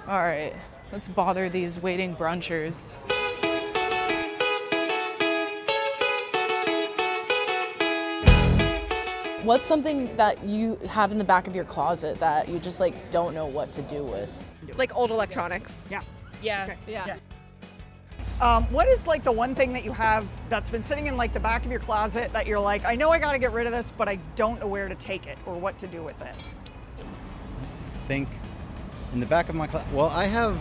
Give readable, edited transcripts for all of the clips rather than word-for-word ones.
All right, let's bother these waiting brunchers. What's something that you have in the back of your closet that you just like don't know what to do with? Like old electronics. Yeah. Yeah. Okay. Yeah. What is like the one thing that you have that's been sitting in like the back of your closet that you're like, I know I got to get rid of this, but I don't know where to take it or what to do with it? I think in the back of my closet, well, I have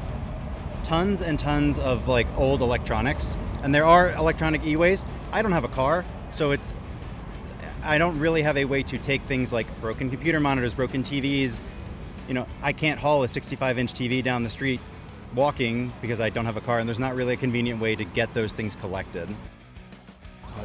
tons and tons of like old electronics, and there are electronic e-waste. I don't have a car, so I don't really have a way to take things like broken computer monitors, broken TVs. You know, I can't haul a 65-inch TV down the street walking because I don't have a car, and there's not really a convenient way to get those things collected.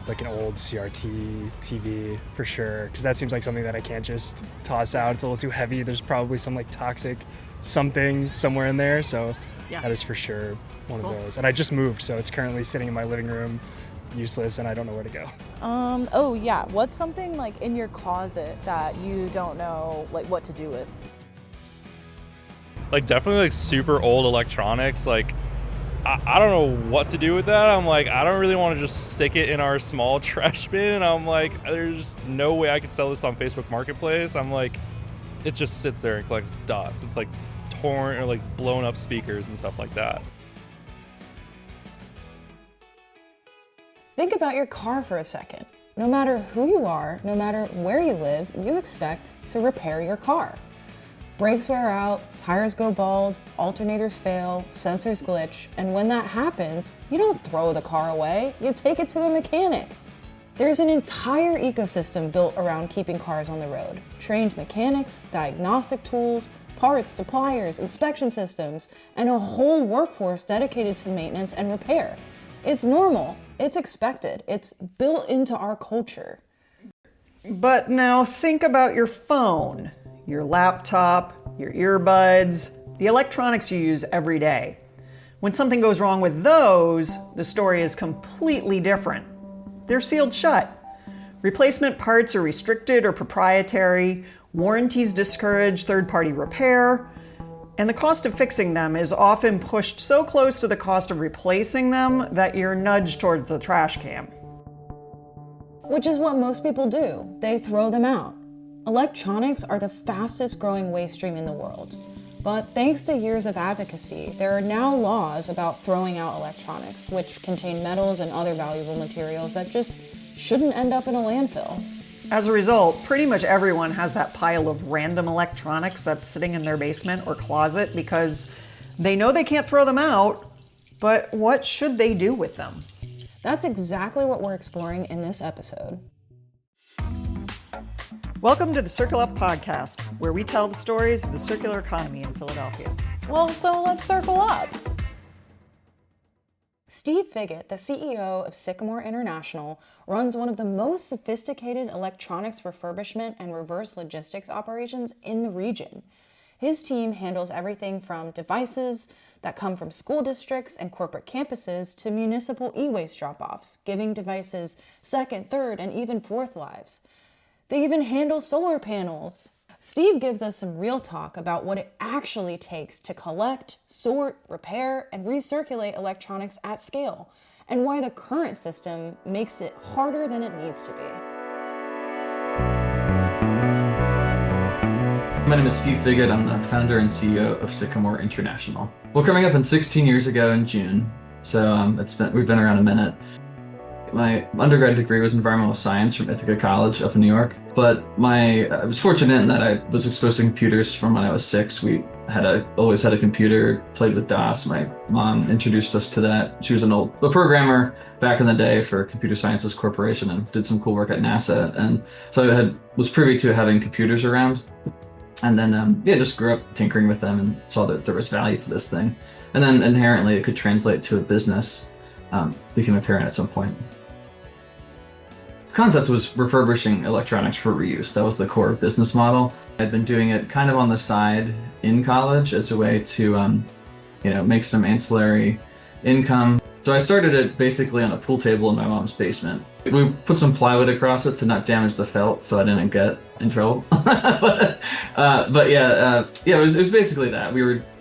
Like an old CRT TV for sure, because that seems like something that I can't just toss out. It's a little too heavy. There's probably some like toxic something somewhere in there, so Yeah. that is for sure one of those. And I just moved, so it's currently sitting in my living room, useless, and I don't know where to go. Oh yeah, what's something like in your closet that you don't know like what to do with? Like definitely like super old electronics. Like I don't know what to do with that. I'm like, I don't really want to just stick it in our small trash bin. I'm like, there's no way I could sell this on Facebook Marketplace. I'm like, it just sits there and collects dust. It's like torn or like blown up speakers and stuff like that. Think about your car for a second. No matter who you are, no matter where you live, you expect to repair your car. Brakes wear out, tires go bald, alternators fail, sensors glitch, and when that happens, you don't throw the car away, you take it to a mechanic. There's an entire ecosystem built around keeping cars on the road. Trained mechanics, diagnostic tools, parts, suppliers, inspection systems, and a whole workforce dedicated to maintenance and repair. It's normal, it's expected, it's built into our culture. But now think about your phone, your laptop, your earbuds, the electronics you use every day. When something goes wrong with those, the story is completely different. They're sealed shut. Replacement parts are restricted or proprietary, warranties discourage third-party repair, and the cost of fixing them is often pushed so close to the cost of replacing them that you're nudged towards the trash can. Which is what most people do. They throw them out. Electronics are the fastest growing waste stream in the world. But thanks to years of advocacy, there are now laws about throwing out electronics, which contain metals and other valuable materials that just shouldn't end up in a landfill. As a result, pretty much everyone has that pile of random electronics that's sitting in their basement or closet because they know they can't throw them out, but what should they do with them? That's exactly what we're exploring in this episode. Welcome to the Circle Up podcast, where we tell the stories of the circular economy in Philadelphia. Well, so let's circle up. Steve Figgett, the CEO of Sycamore International, runs one of the most sophisticated electronics refurbishment and reverse logistics operations in the region. His team handles everything from devices that come from school districts and corporate campuses to municipal e-waste drop-offs, giving devices second, third, and even fourth lives. They even handle solar panels. Steve gives us some real talk about what it actually takes to collect, sort, repair, and recirculate electronics at scale, and why the current system makes it harder than it needs to be. My name is Steve Figgett. I'm the founder and CEO of Sycamore International. We're coming up on 16 years ago in June, so we've been around a minute. My undergrad degree was environmental science from Ithaca College up in New York, but I was fortunate in that I was exposed to computers from when I was 6. We always had a computer, played with DOS. My mom introduced us to that. She was a programmer back in the day for Computer Sciences Corporation and did some cool work at NASA. And so I was privy to having computers around. And then, just grew up tinkering with them and saw that there was value to this thing. And then inherently it could translate to a business, became apparent at some point. The concept was refurbishing electronics for reuse. That was the core business model. I'd been doing it kind of on the side in college as a way to, make some ancillary income. So I started it basically on a pool table in my mom's basement. We put some plywood across it to not damage the felt, so I didn't get in trouble. But yeah, it was basically that.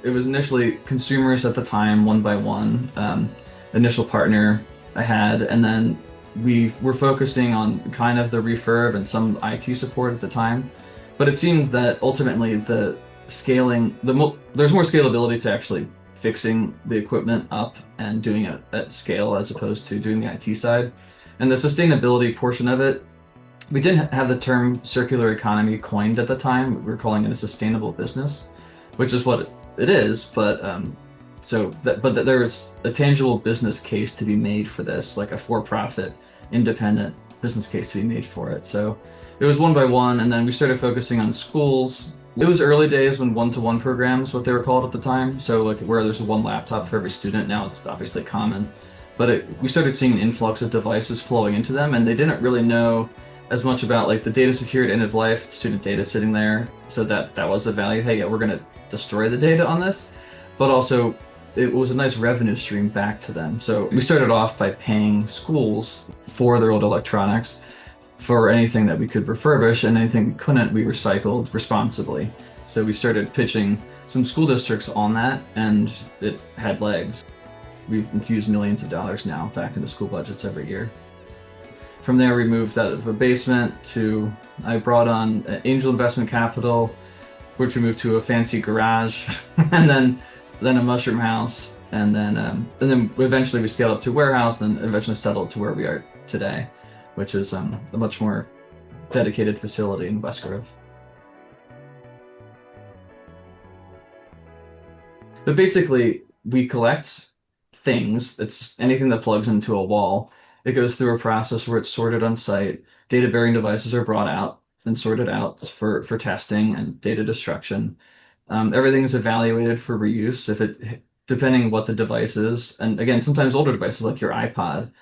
It was initially consumers at the time, one by one, initial partner I had, and then we were focusing on kind of the refurb and some IT support at the time. But it seemed that ultimately the scaling, there's more scalability to actually fixing the equipment up and doing it at scale as opposed to doing the IT side. And the sustainability portion of it, we didn't have the term circular economy coined at the time. We were calling it a sustainable business, which is what it is. But there was a tangible business case to be made for this, like a for-profit, independent business case to be made for it. So it was one by one, and then we started focusing on schools. It was early days when one-to-one programs, what they were called at the time. So like where there's one laptop for every student. Now it's obviously common. But we started seeing an influx of devices flowing into them, and they didn't really know as much about like the data secured end of life, student data sitting there. So that was the value. Hey, yeah, we're going to destroy the data on this. But also, it was a nice revenue stream back to them. So we started off by paying schools for their old electronics for anything that we could refurbish, and anything we couldn't, we recycled responsibly. So we started pitching some school districts on that, and it had legs. We've infused millions of dollars now back into school budgets every year. From there, we moved out of the basement to, I brought on angel investment capital, which we moved to a fancy garage, and then a mushroom house, and then eventually we scaled up to a warehouse, then eventually settled to where we are today, which is a much more dedicated facility in West Grove. But basically, we collect things. It's anything that plugs into a wall. It goes through a process where it's sorted on site. Data-bearing devices are brought out and sorted out for testing and data destruction. Everything is evaluated for reuse depending what the device is. And again, sometimes older devices like your iPod,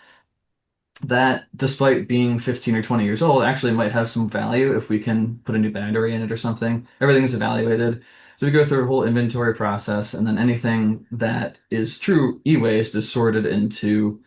that despite being 15 or 20 years old, actually might have some value if we can put a new battery in it or something. Everything is evaluated. So we go through a whole inventory process, and then anything that is true e-waste is sorted into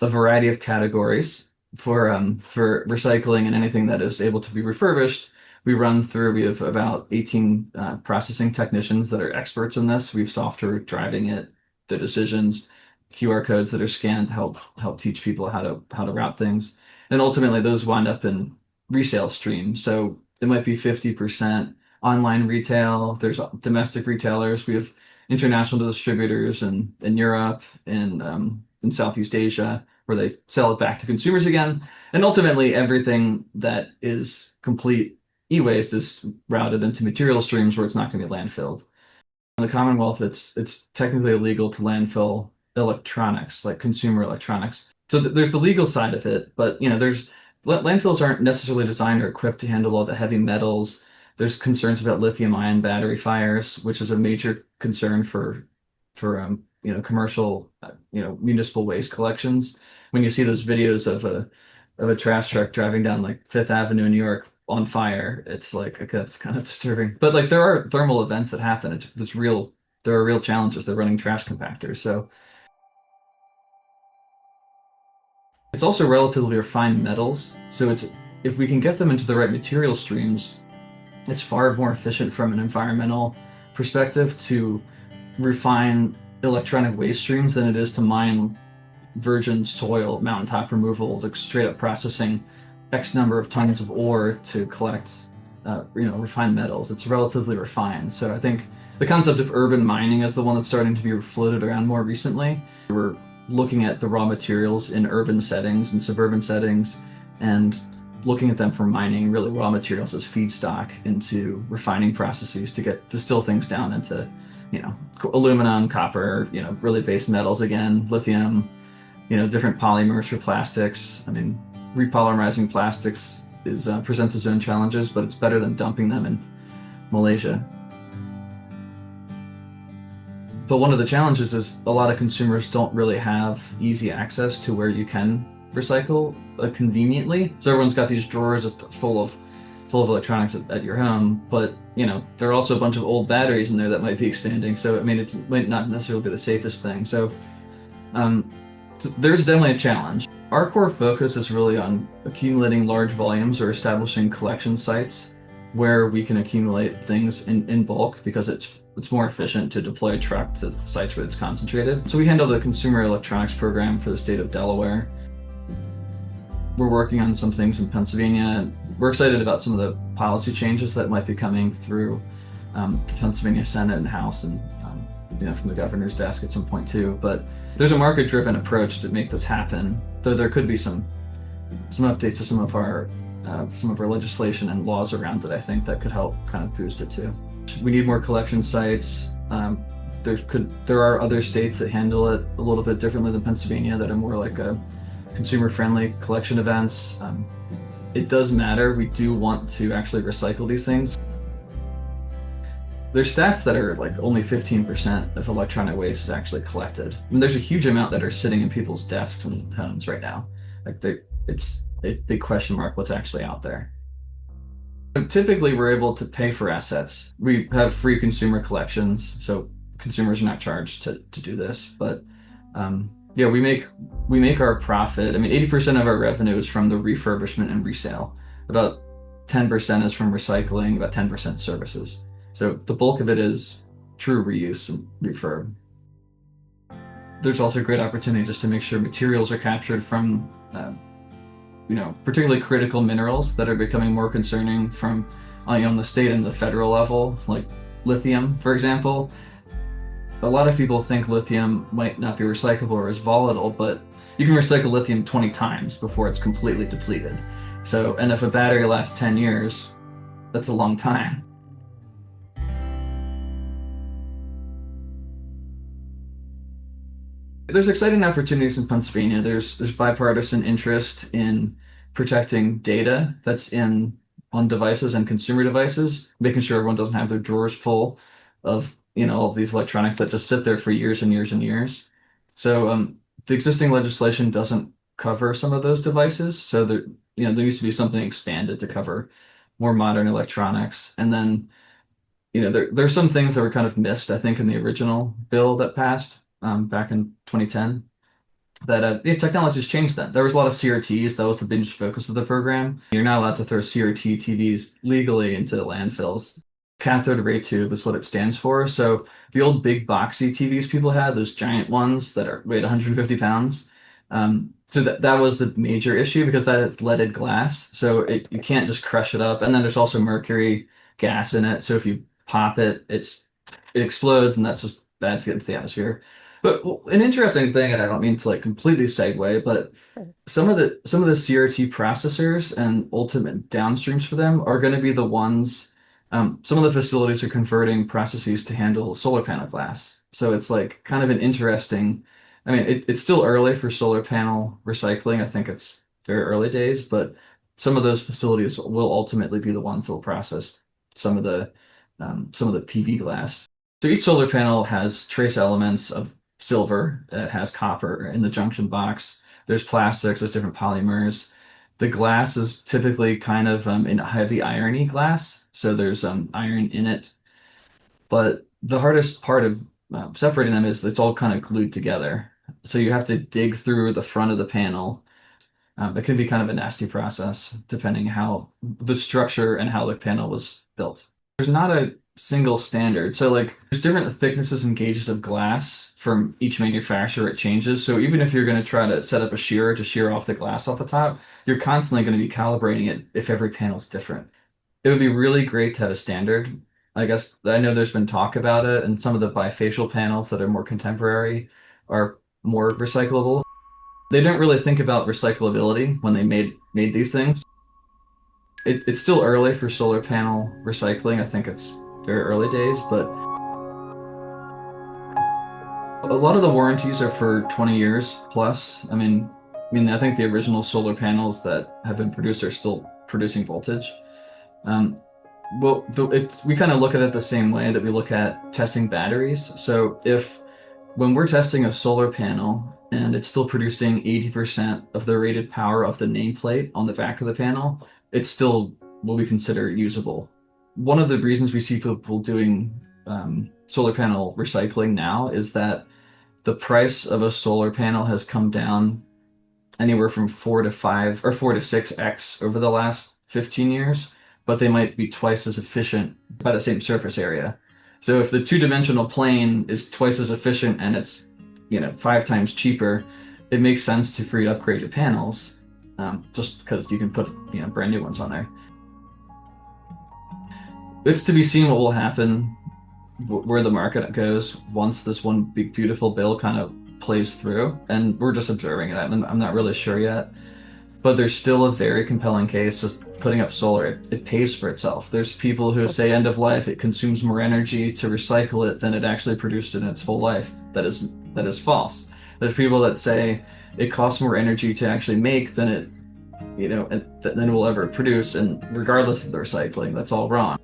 a variety of categories for recycling, and anything that is able to be refurbished. We have about 18 processing technicians that are experts in this. We have software driving it, the decisions, QR codes that are scanned to help teach people how to route things. And ultimately those wind up in resale streams. So it might be 50% online retail. There's domestic retailers. We have international distributors in Europe and in Southeast Asia, where they sell it back to consumers again. And ultimately everything that is complete e-waste is routed into material streams where it's not going to be landfilled. In the Commonwealth, it's technically illegal to landfill electronics, like consumer electronics. So there's the legal side of it, but landfills aren't necessarily designed or equipped to handle all the heavy metals. There's concerns about lithium-ion battery fires, which is a major concern for commercial municipal waste collections. When you see those videos of a trash truck driving down like Fifth Avenue in New York on fire, it's like, okay, that's kind of disturbing. But like there are thermal events that happen. It's real. There are real challenges. They're running trash compactors. So it's also relatively refined metals. So if we can get them into the right material streams, it's far more efficient from an environmental perspective to refine electronic waste streams than it is to mine virgin soil, mountaintop removal, like straight up processing X number of tons of ore to collect, refined metals. It's relatively refined. So I think the concept of urban mining is the one that's starting to be floated around more recently. We're looking at the raw materials in urban settings and suburban settings, and looking at them for mining really raw materials as feedstock into refining processes to distill things down into, aluminum, copper, really base metals again, lithium, different polymers for plastics. I mean, repolymerizing plastics presents its own challenges, but it's better than dumping them in Malaysia. But one of the challenges is a lot of consumers don't really have easy access to where you can recycle conveniently. So everyone's got these drawers full of electronics at your home, but there are also a bunch of old batteries in there that might be expanding. So I mean, it might not necessarily be the safest thing. So there's definitely a challenge. Our core focus is really on accumulating large volumes or establishing collection sites where we can accumulate things in bulk because it's more efficient to deploy a truck to sites where it's concentrated. So we handle the consumer electronics program for the state of Delaware. We're working on some things in Pennsylvania. We're excited about some of the policy changes that might be coming through the Pennsylvania Senate and House and from the governor's desk at some point too. But there's a market-driven approach to make this happen, though there could be some updates to some of our legislation and laws around it, I think, that could help kind of boost it too. We need more collection sites. There are other states that handle it a little bit differently than Pennsylvania that are more like a consumer-friendly collection events. It does matter. We do want to actually recycle these things. There's stats that are like only 15% of electronic waste is actually collected. I mean, there's a huge amount that are sitting in people's desks and homes right now. Like it's a big question mark what's actually out there. Typically, we're able to pay for assets. We have free consumer collections, so consumers are not charged to do this. But yeah, we make our profit. I mean, 80% of our revenue is from the refurbishment and resale. About 10% is from recycling, about 10% services. So the bulk of it is true reuse and refurb. There's also a great opportunity just to make sure materials are captured from, particularly critical minerals that are becoming more concerning from, on the state and the federal level, like lithium, for example. A lot of people think lithium might not be recyclable or is volatile, but you can recycle lithium 20 times before it's completely depleted. And if a battery lasts 10 years, that's a long time. There's exciting opportunities in Pennsylvania. There's bipartisan interest in protecting data that's on devices and consumer devices, making sure everyone doesn't have their drawers full of all of these electronics that just sit there for years and years and years. So the existing legislation doesn't cover some of those devices. So there needs to be something expanded to cover more modern electronics. And then there's some things that were kind of missed, I think, in the original bill that passed back in 2010. That technology has changed then. There was a lot of CRTs. That was the big focus of the program. You're not allowed to throw CRT TVs legally into landfills. Cathode ray tube is what it stands for. So the old big boxy TVs people had, those giant ones that weighed 150 pounds. So that was the major issue because that is leaded glass. So you can't just crush it up. And then there's also mercury gas in it. So if you pop it, it explodes, and that's just bad to get into the atmosphere. But an interesting thing, and I don't mean to completely segue, but some of the CRT processors and ultimate downstreams for them are going to be the ones. Some of the facilities are converting processes to handle solar panel glass. So it's kind of an interesting. I mean, it's still early for solar panel recycling. I think it's very early days, but some of those facilities will ultimately be the ones that will process some of the PV glass. So each solar panel has trace elements of silver. It has copper in the junction box. There's plastics. There's different polymers. The glass is typically kind of in heavy irony glass, so there's iron in it. But the hardest part of separating them is it's all kind of glued together. So you have to dig through the front of the panel. It can be kind of a nasty process depending how the structure and how the panel was built. There's not a single standard. So there's different thicknesses and gauges of glass from each manufacturer. It changes. So even if you're going to try to set up a shearer to shear off the glass off the top, you're constantly going to be calibrating it if every panel is different. It would be really great to have a standard. I guess I know there's been talk about it, and some of the bifacial panels that are more contemporary are more recyclable. They didn't really think about recyclability when they made these things. It's still early for solar panel recycling. I think it's very early days, but a lot of the warranties are for 20 years plus. I mean, I think the original solar panels that have been produced are still producing voltage. We kind of look at it the same way that we look at testing batteries. So when we're testing a solar panel and it's still producing 80% of the rated power of the nameplate on the back of the panel, it's still what we consider usable. One of the reasons we see people doing solar panel recycling now is that the price of a solar panel has come down anywhere from 4 to 6x over the last 15 years, but they might be twice as efficient by the same surface area. So if the two-dimensional plane is twice as efficient and it's 5 times cheaper, it makes sense for you to upgrade your panels, just because you can put brand new ones on there. It's to be seen what will happen, where the market goes once this one big beautiful bill kind of plays through, and we're just observing it. I'm not really sure yet, but there's still a very compelling case. Just putting up solar, it pays for itself. There's people who say end of life, it consumes more energy to recycle it than it actually produced in its whole life. That is false. There's people that say it costs more energy to actually make than it will ever produce, and regardless of the recycling, that's all wrong.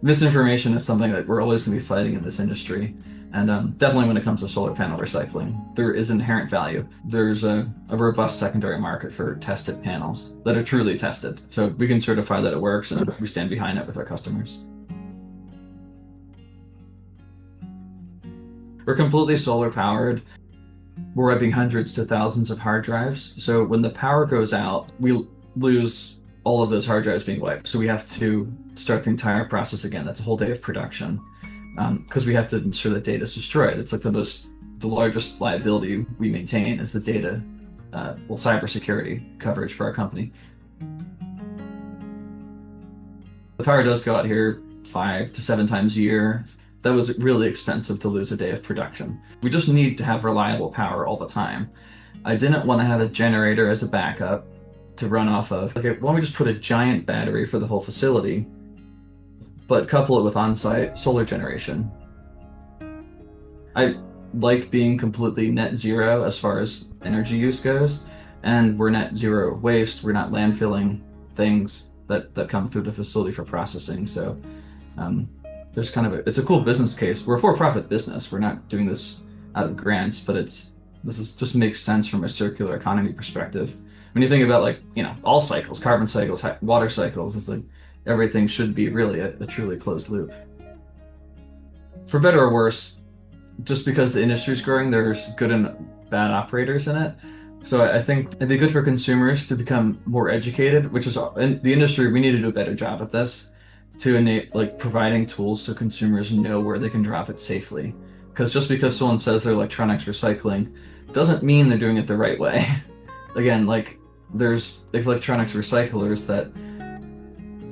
Misinformation is something that we're always going to be fighting in this industry. And definitely when it comes to solar panel recycling, there is inherent value. There's a robust secondary market for tested panels that are truly tested. So we can certify that it works, and we stand behind it with our customers. We're completely solar powered. We're wiping hundreds to thousands of hard drives. So when the power goes out, we lose all of those hard drives being wiped. So we have to start the entire process again. That's a whole day of production. Because we have to ensure that data is destroyed. It's like the largest liability we maintain is the data, cybersecurity coverage for our company. The power does go out here 5 to 7 times a year. That was really expensive to lose a day of production. We just need to have reliable power all the time. I didn't want to have a generator as a backup to run off of. Okay, why don't we just put a giant battery for the whole facility, but couple it with on-site solar generation. I like being completely net zero as far as energy use goes, and we're net zero waste. We're not landfilling things that come through the facility for processing. So there's it's a cool business case. We're a for-profit business. We're not doing this out of grants, but just makes sense from a circular economy perspective. When you think about all cycles, carbon cycles, water cycles, it's like everything should be really a truly closed loop. For better or worse, just because the industry's growing, there's good and bad operators in it. So I think it'd be good for consumers to become more educated, which is in the industry. We need to do a better job at this, to providing tools so consumers know where they can drop it safely. Because just because someone says they're electronics recycling doesn't mean they're doing it the right way. Again, there's electronics recyclers that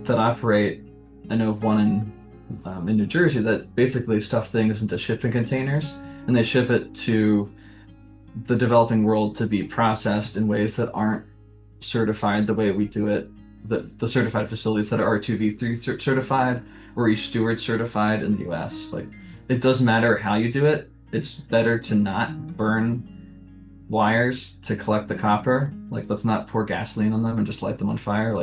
operate. I know of one in New Jersey that basically stuff things into shipping containers, and they ship it to the developing world to be processed in ways that aren't certified the way we do it. The certified facilities that are R2V3 certified or E-Steward certified in the US. It doesn't matter how you do it. It's better to not burn wires to collect the copper. Let's not pour gasoline on them and just light them on fire.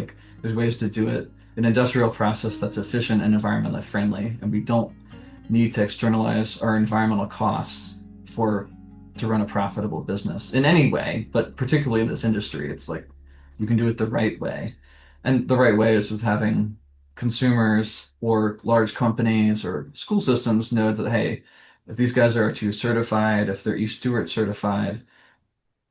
There's ways to do it, an industrial process that's efficient and environmentally friendly, and we don't need to externalize our environmental costs to run a profitable business in any way, but particularly in this industry. It's you can do it the right way. And the right way is with having consumers or large companies or school systems know that, hey, if these guys are R2 certified, if they're E-Steward certified,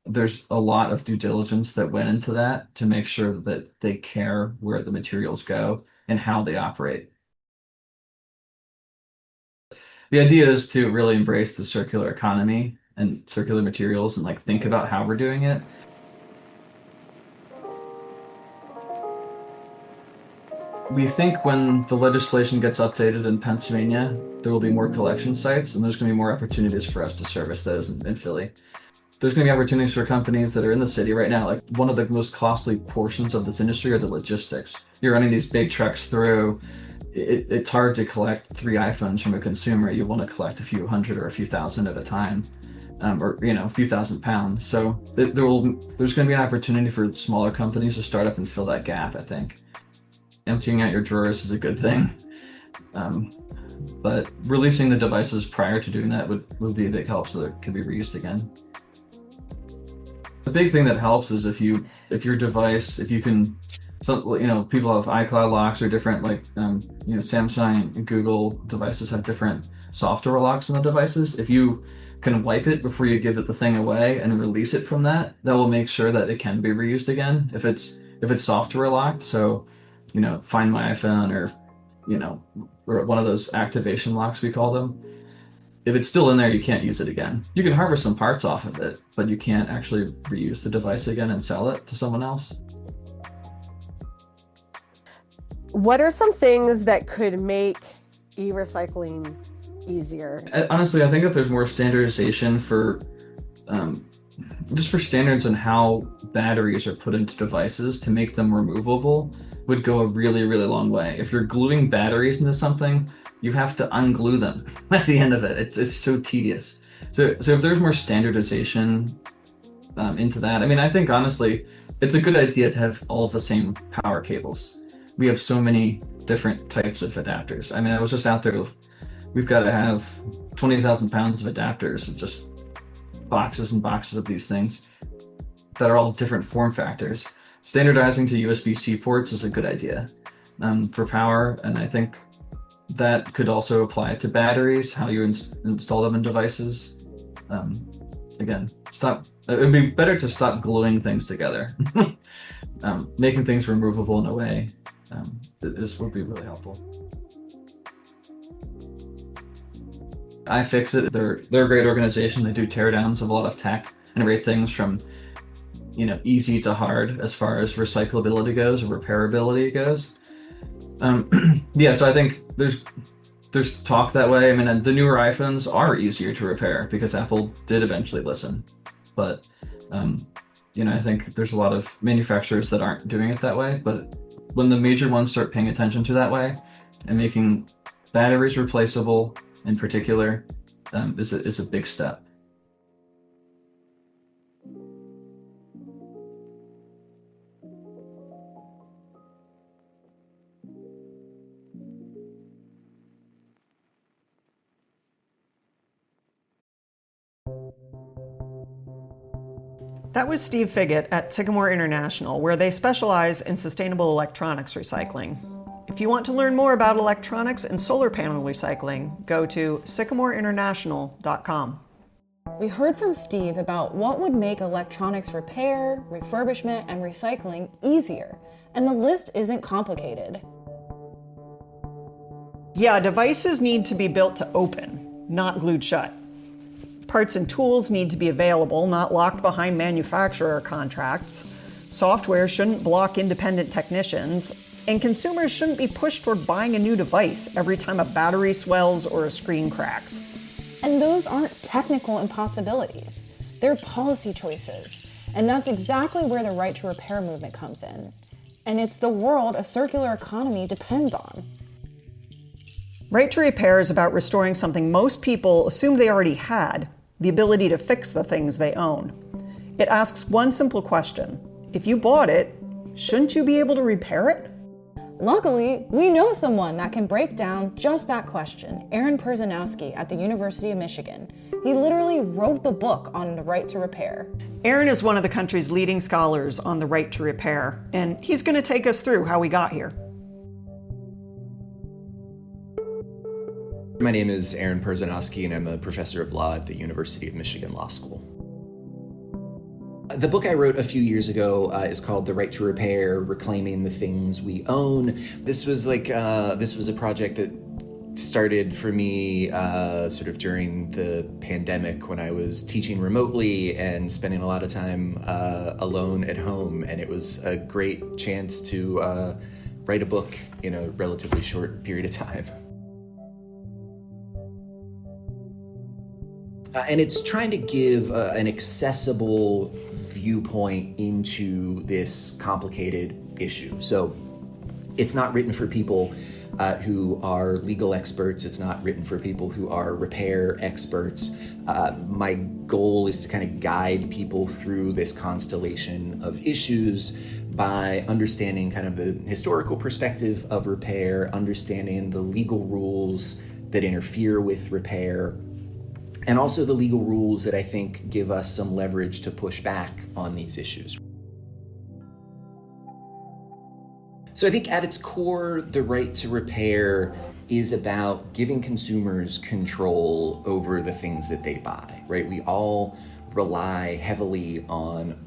there's a lot of due diligence that went into that to make sure that they care where the materials go and how they operate. The idea is to really embrace the circular economy and circular materials and think about how we're doing it. We think when the legislation gets updated in Pennsylvania, there will be more collection sites, and there's going to be more opportunities for us to service those in Philly. There's going to be opportunities for companies that are in the city right now. One of the most costly portions of this industry are the logistics. You're running these big trucks through. It's hard to collect 3 iPhones from a consumer. You want to collect a few hundred or a few thousand at a time, or a few thousand pounds. So there's going to be an opportunity for smaller companies to start up and fill that gap, I think. Emptying out your drawers is a good thing. But releasing the devices prior to doing that would be a big help so that it can be reused again. The big thing that helps is if your device, if you can, people have iCloud locks or different Samsung and Google devices have different software locks on the devices. If you can wipe it before you give it the thing away and release it from that, that will make sure that it can be reused again if it's software locked. So, Find My iPhone or one of those activation locks, we call them. If it's still in there, you can't use it again. You can harvest some parts off of it, but you can't actually reuse the device again and sell it to someone else. What are some things that could make e-recycling easier? Honestly, I think if there's more standardization for just for standards on how batteries are put into devices to make them removable would go a really, really long way. If you're gluing batteries into something, you have to unglue them at the end of it. It's so tedious. So if there's more standardization into that, I think honestly, it's a good idea to have all of the same power cables. We have so many different types of adapters. I was just out there, we've got to have 20,000 pounds of adapters, and just boxes and boxes of these things that are all different form factors. Standardizing to USB-C ports is a good idea for power, and I think that could also apply to batteries, how you install them in devices. Again, it would be better to stop gluing things together. Making things removable in a way, this would be really helpful. iFixit, they're a great organization. They do teardowns of a lot of tech and rate things from easy to hard as far as recyclability goes or repairability goes. So I think there's talk that way. The newer iPhones are easier to repair because Apple did eventually listen, but I think there's a lot of manufacturers that aren't doing it that way. But when the major ones start paying attention to that way and making batteries replaceable in particular, is a big step. That was Steve Figgett at Sycamore International, where they specialize in sustainable electronics recycling. If you want to learn more about electronics and solar panel recycling, go to sycamoreinternational.com. We heard from Steve about what would make electronics repair, refurbishment, and recycling easier, and the list isn't complicated. Yeah, devices need to be built to open, not glued shut. Parts and tools need to be available, not locked behind manufacturer contracts. Software shouldn't block independent technicians, and consumers shouldn't be pushed toward buying a new device every time a battery swells or a screen cracks. And those aren't technical impossibilities. They're policy choices. And that's exactly where the right to repair movement comes in. And it's the world a circular economy depends on. Right to repair is about restoring something most people assumed they already had, the ability to fix the things they own. It asks one simple question. If you bought it, shouldn't you be able to repair it? Luckily, we know someone that can break down just that question, Aaron Perzanowski at the University of Michigan. He literally wrote the book on the right to repair. Aaron is one of the country's leading scholars on the right to repair, and he's going to take us through how we got here. My name is Aaron Perzanowski, and I'm a professor of law at the University of Michigan Law School. The book I wrote a few years ago is called The Right to Repair, Reclaiming the Things We Own. This was a project that started for me sort of during the pandemic when I was teaching remotely and spending a lot of time alone at home. And it was a great chance to write a book in a relatively short period of time. And it's trying to give an accessible viewpoint into this complicated issue. So it's not written for people who are legal experts. It's not written for people who are repair experts. My goal is to kind of guide people through this constellation of issues by understanding kind of the historical perspective of repair, understanding the legal rules that interfere with repair, and also the legal rules that I think give us some leverage to push back on these issues. So I think at its core, the right to repair is about giving consumers control over the things that they buy, right? We all rely heavily on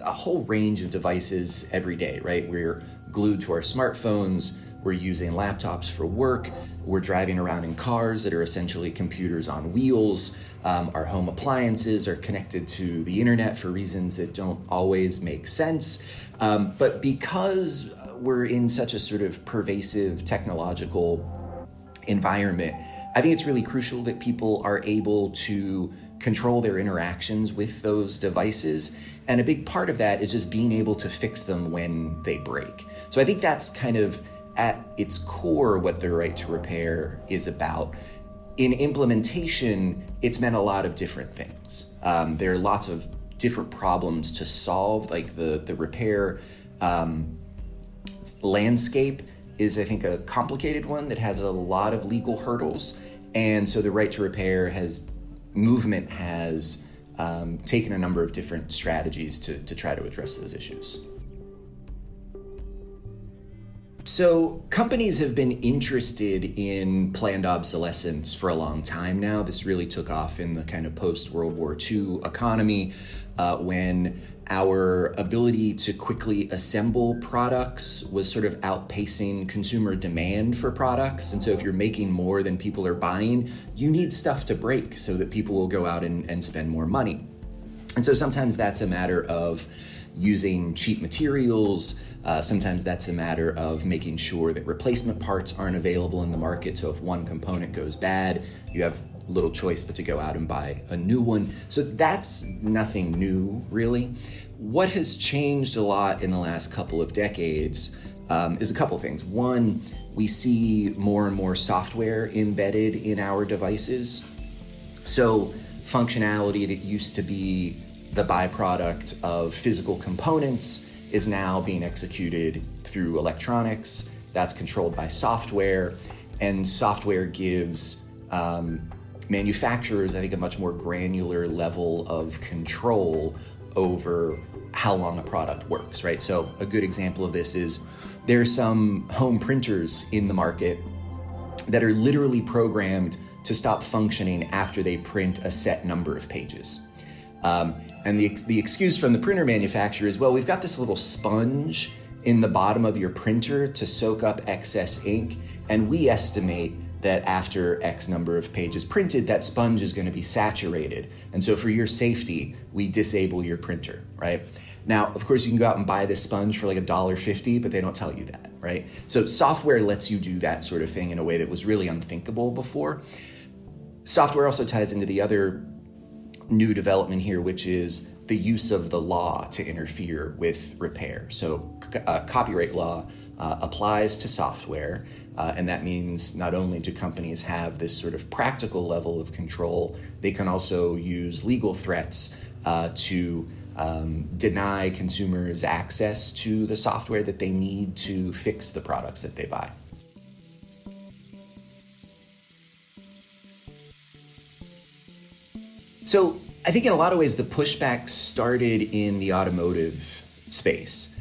a whole range of devices every day, right? We're glued to our smartphones, we're using laptops for work, we're driving around in cars that are essentially computers on wheels. Our home appliances are connected to the internet for reasons that don't always make sense. But because we're in such a sort of pervasive technological environment, I think it's really crucial that people are able to control their interactions with those devices. And a big part of that is just being able to fix them when they break. So I think that's kind of at its core what the right to repair is about. In implementation, it's meant a lot of different things. There are lots of different problems to solve, like the repair landscape is, I think, a complicated one that has a lot of legal hurdles. And so the right to repair movement has taken a number of different strategies to try to address those issues. So companies have been interested in planned obsolescence for a long time now. This really took off in the kind of post-World War II economy when our ability to quickly assemble products was sort of outpacing consumer demand for products. And so if you're making more than people are buying, you need stuff to break so that people will go out and spend more money. And so sometimes that's a matter of using cheap materials. Sometimes that's a matter of making sure that replacement parts aren't available in the market. So if one component goes bad, you have little choice but to go out and buy a new one. So that's nothing new, really. What has changed a lot in the last couple of decades is a couple of things. One, we see more and more software embedded in our devices. So functionality that used to be the byproduct of physical components is now being executed through electronics. That's controlled by software, and software gives manufacturers, I think, a much more granular level of control over how long a product works, right? So a good example of this is there are some home printers in the market that are literally programmed to stop functioning after they print a set number of pages. And the excuse from the printer manufacturer is, well, we've got this little sponge in the bottom of your printer to soak up excess ink, and we estimate that after X number of pages printed, that sponge is going to be saturated. And so for your safety, we disable your printer, right? Now, of course, you can go out and buy this sponge for like $1.50, but they don't tell you that, right? So software lets you do that sort of thing in a way that was really unthinkable before. Software also ties into the other new development here, which is the use of the law to interfere with repair. So copyright law applies to software, and that means not only do companies have this sort of practical level of control, they can also use legal threats to deny consumers access to the software that they need to fix the products that they buy. So I think in a lot of ways, the pushback started in the automotive space.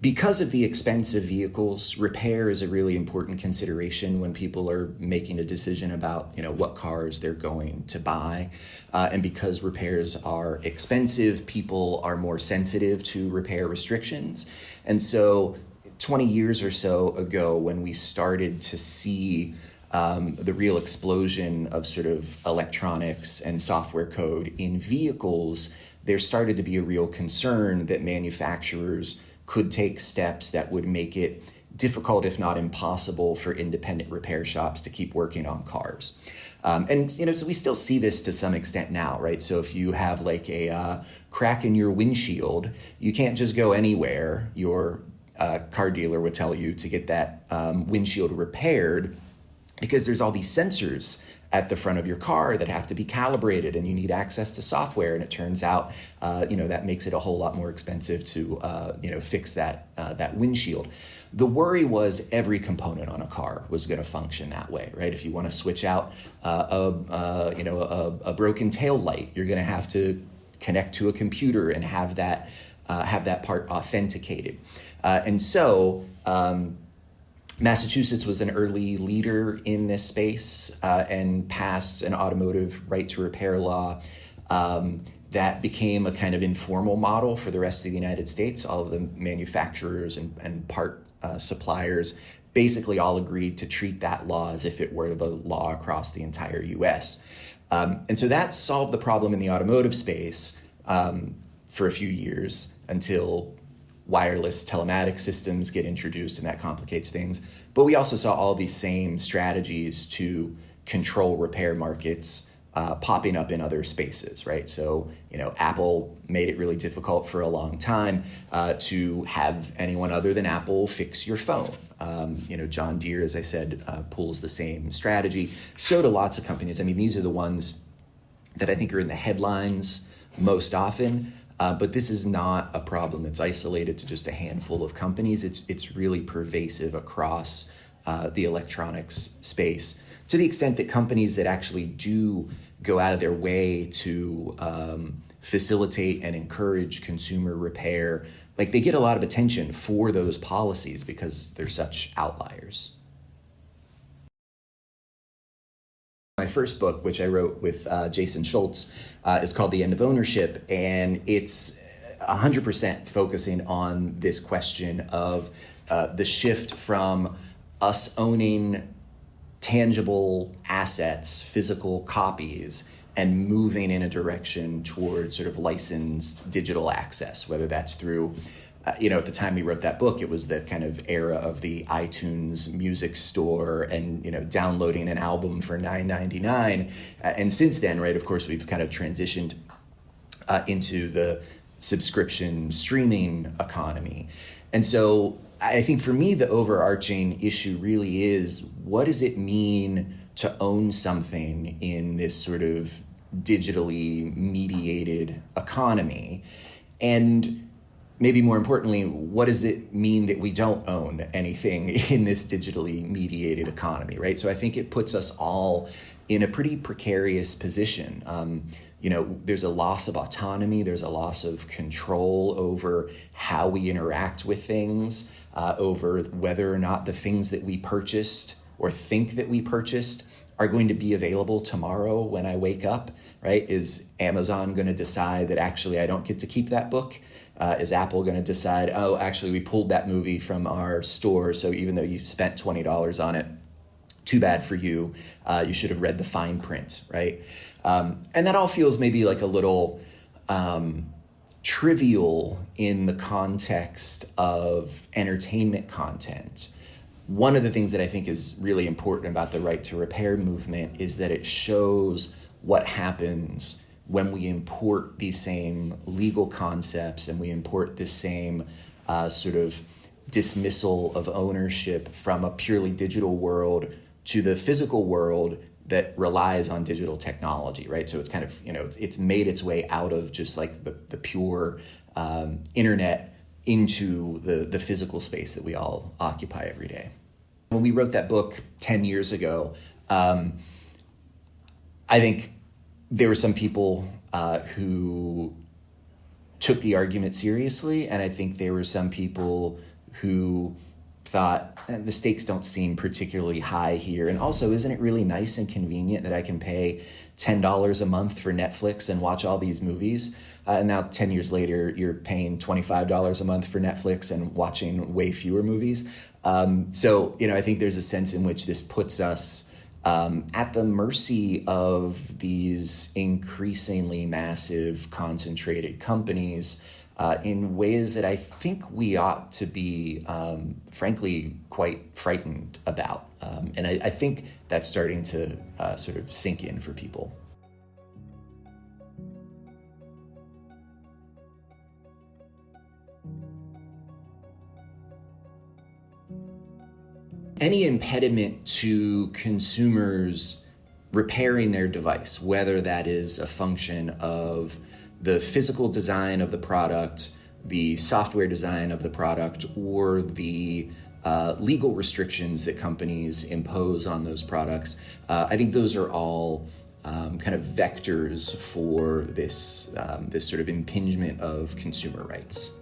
Because of the expense of vehicles, repair is a really important consideration when people are making a decision about, what cars they're going to buy. And because repairs are expensive, people are more sensitive to repair restrictions. And so 20 years or so ago, when we started to see the real explosion of sort of electronics and software code in vehicles, there started to be a real concern that manufacturers could take steps that would make it difficult, if not impossible, for independent repair shops to keep working on cars. So we still see this to some extent now, right? So if you have like a crack in your windshield, you can't just go anywhere. Your car dealer would tell you to get that windshield repaired, because there's all these sensors at the front of your car that have to be calibrated, and you need access to software. And it turns out, that makes it a whole lot more expensive to, fix that windshield. The worry was every component on a car was going to function that way, right? If you want to switch out a broken tail light, you're going to have to connect to a computer and have that have that part authenticated. And so Massachusetts was an early leader in this space and passed an automotive right to repair law that became a kind of informal model for the rest of the United States. All of the manufacturers and part suppliers basically all agreed to treat that law as if it were the law across the entire US. And so that solved the problem in the automotive space for a few years until wireless telematic systems get introduced, and that complicates things. But we also saw all these same strategies to control repair markets popping up in other spaces, right? So, Apple made it really difficult for a long time to have anyone other than Apple fix your phone. John Deere, as I said, pulls the same strategy. So do lots of companies. I mean, these are the ones that I think are in the headlines most often. But this is not a problem that's isolated to just a handful of companies. It's really pervasive across the electronics space, to the extent that companies that actually do go out of their way to facilitate and encourage consumer repair, like, they get a lot of attention for those policies because they're such outliers. My first book, which I wrote with Jason Schultz, is called The End of Ownership, and it's 100% focusing on this question of the shift from us owning tangible assets, physical copies, and moving in a direction towards sort of licensed digital access, whether that's through at the time we wrote that book, it was the kind of era of the iTunes music store and, downloading an album for $9.99. And since then, right, of course, we've kind of transitioned into the subscription streaming economy. And so I think for me, the overarching issue really is, what does it mean to own something in this sort of digitally mediated economy? And maybe more importantly, what does it mean that we don't own anything in this digitally mediated economy, right? So I think it puts us all in a pretty precarious position. There's a loss of autonomy, there's a loss of control over how we interact with things, over whether or not the things that we purchased or think that we purchased are going to be available tomorrow when I wake up, right? Is Amazon going to decide that actually I don't get to keep that book? Is Apple going to decide, oh, actually we pulled that movie from our store, so even though you spent $20 on it, too bad for you, you should have read the fine print, right? And that all feels maybe like a little trivial in the context of entertainment content. One of the things that I think is really important about the right to repair movement is that it shows what happens when we import these same legal concepts and we import this same sort of dismissal of ownership from a purely digital world to the physical world that relies on digital technology, right? So it's kind of, it's made its way out of just like the pure internet into the physical space that we all occupy every day. When we wrote that book 10 years ago, I think there were some people who took the argument seriously, and I think there were some people who thought, the stakes don't seem particularly high here. And also, isn't it really nice and convenient that I can pay $10 a month for Netflix and watch all these movies? And now 10 years later, you're paying $25 a month for Netflix and watching way fewer movies. So, I think there's a sense in which this puts us at the mercy of these increasingly massive, concentrated companies in ways that I think we ought to be, frankly, quite frightened about. And I think that's starting to sort of sink in for people. Any impediment to consumers repairing their device, whether that is a function of the physical design of the product, the software design of the product, or the legal restrictions that companies impose on those products, I think those are all kind of vectors for this sort of impingement of consumer rights.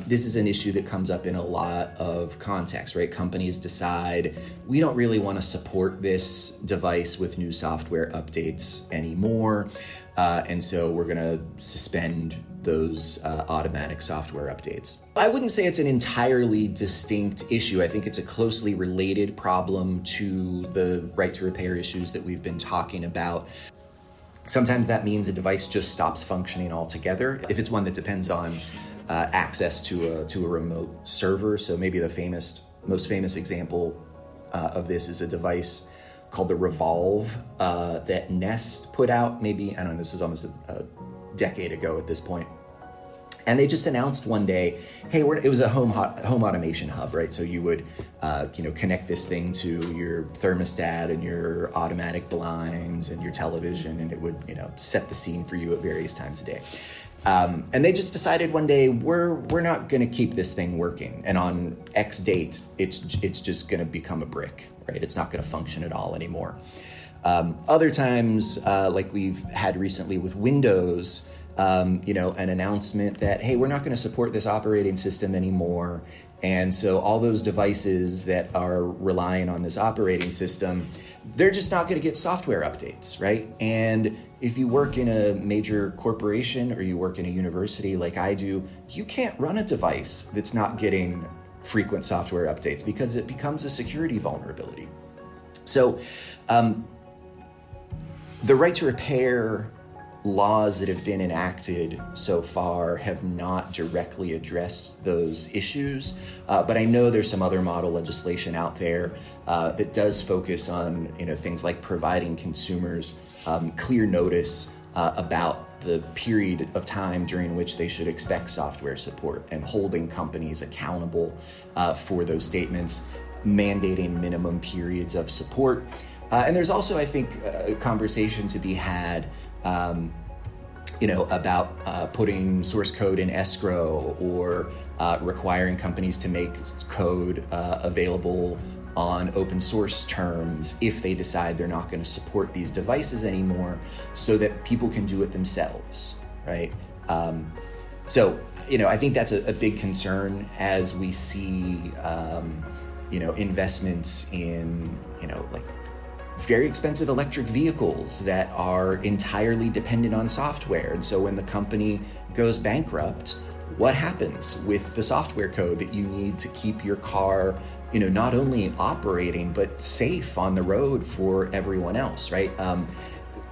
This is an issue that comes up in a lot of contexts, right? Companies decide we don't really want to support this device with new software updates anymore, and so we're going to suspend those automatic software updates. I wouldn't say it's an entirely distinct issue. I think it's a closely related problem to the right to repair issues that we've been talking about. Sometimes that means a device just stops functioning altogether. If it's one that depends on access to a remote server. So maybe the most famous example of this is a device called the Revolve that Nest put out. Maybe, I don't know, this is almost a decade ago at this point. And they just announced one day, hey, it was a home automation hub, right? So you would, connect this thing to your thermostat and your automatic blinds and your television, and it would, set the scene for you at various times a day. And they just decided one day, we're not going to keep this thing working. And on X date, it's just going to become a brick, right? It's not going to function at all anymore. Other times, like we've had recently with Windows, an announcement that, hey, we're not going to support this operating system anymore. And so all those devices that are relying on this operating system, they're just not going to get software updates, right? And if you work in a major corporation or you work in a university like I do, you can't run a device that's not getting frequent software updates because it becomes a security vulnerability. So the right to repair laws that have been enacted so far have not directly addressed those issues, but I know there's some other model legislation out there that does focus on things like providing consumers clear notice about the period of time during which they should expect software support and holding companies accountable for those statements, mandating minimum periods of support. And there's also, I think, a conversation to be had about putting source code in escrow or requiring companies to make code available on open source terms if they decide they're not going to support these devices anymore, so that people can do it themselves, right? So I think that's a big concern as we see, investments in, like very expensive electric vehicles that are entirely dependent on software. And so when the company goes bankrupt, what happens with the software code that you need to keep your car, not only operating, but safe on the road for everyone else, right?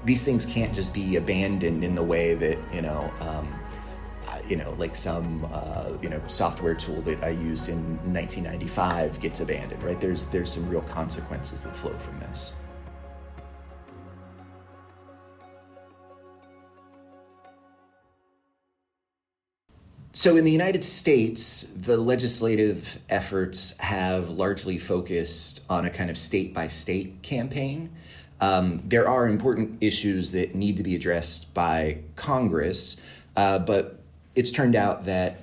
These things can't just be abandoned in the way that, like some, software tool that I used in 1995 gets abandoned, right? There's some real consequences that flow from this. So in the United States, the legislative efforts have largely focused on a kind of state-by-state campaign. There are important issues that need to be addressed by Congress, but it's turned out that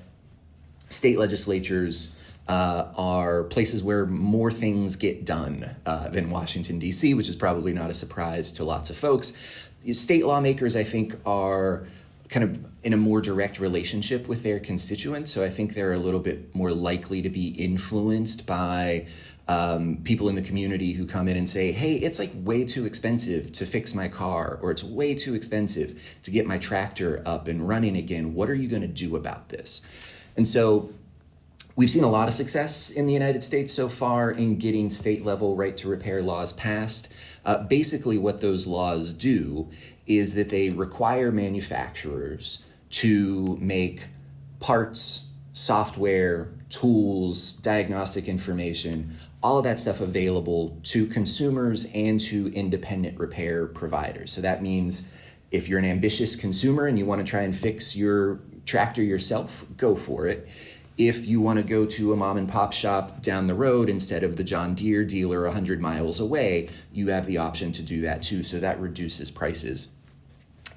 state legislatures are places where more things get done than Washington, D.C., which is probably not a surprise to lots of folks. State lawmakers, I think, are kind of in a more direct relationship with their constituents. So I think they're a little bit more likely to be influenced by people in the community who come in and say, hey, it's like way too expensive to fix my car, or it's way too expensive to get my tractor up and running again. What are you going to do about this? And so we've seen a lot of success in the United States so far in getting state level right to repair laws passed. Basically what those laws do is that they require manufacturers to make parts, software, tools, diagnostic information, all of that stuff available to consumers and to independent repair providers. So that means if you're an ambitious consumer and you want to try and fix your tractor yourself, go for it. If you want to go to a mom and pop shop down the road instead of the John Deere dealer 100 miles away, you have the option to do that too. So that reduces prices.